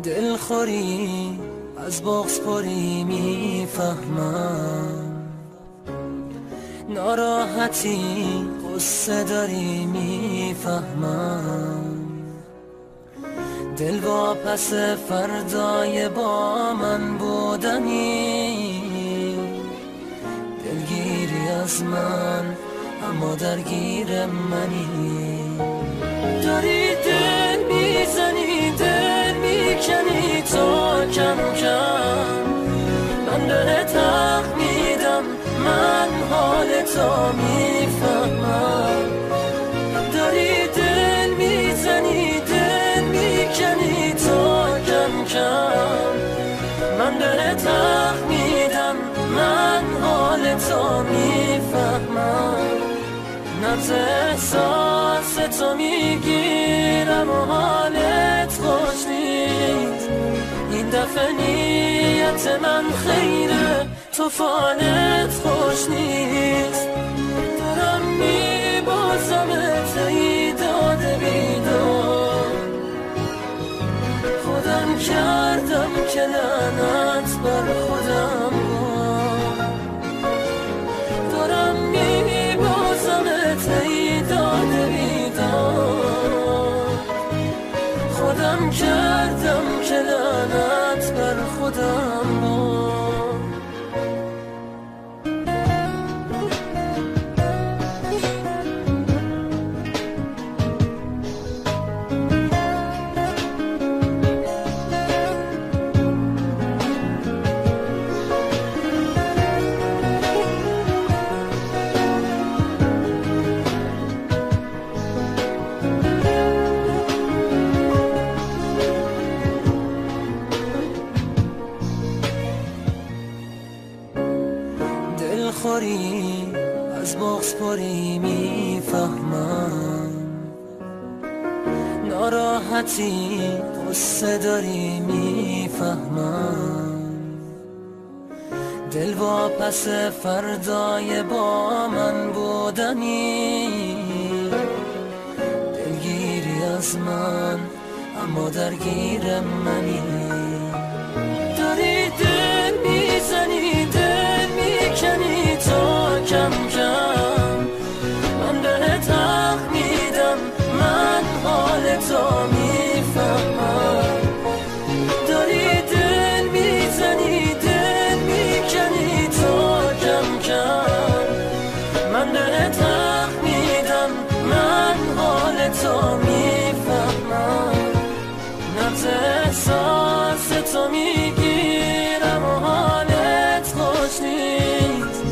دلخوری از بغض پری میفهمم، ناراحتی قصه داری میفهمم، دل واپس فردای با من بودنی، دلگیری از من اما درگیر منی، داری دل میزنی دل میکنی تو کم کم، من دل تق میدم من حال تو میفهمم، داری دل میزنی دل میکنی تو کم کم، من دل تق میدم من حال تو میفهمم، نبض احساس تو میگیرم و حالت خوش نیست، این دفعه نیت من خیره تو فالت خوش نیست، دارم میبازمت ای داده بیدار، خودم کردم که لعنت بر خودم بود، دارم میبازمت ای داده بیدار، خودم کردم که لعنت بر خودم بود. دلخوری از بغض پری میفهمم، ناراحتی قصه داری میفهمم، دل واپس فردای با من بودنی، دلگیری از من اما درگیر منی، داری دل میزنی دل میکنی تو کم کم، من دل تق میدم من حال تو میفهمم، داری دل میزنی دل میکنی تو کم کم، من دل تق میدم من حال تو میفهمم، نبض احساس تو میگیرم و حالت خوش نیست،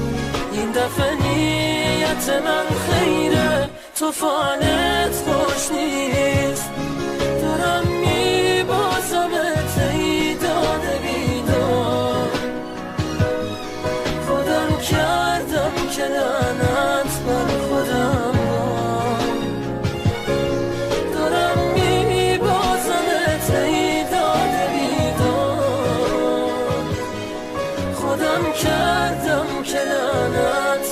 این دفعه نیت من خیره تو فالت خوش نیست، دارم میبازمت ای داده بیدار، خودم کردم که لعنت بر خودم بود، دارم میبازمت ای داده بیدار، خودم کردم که لعنت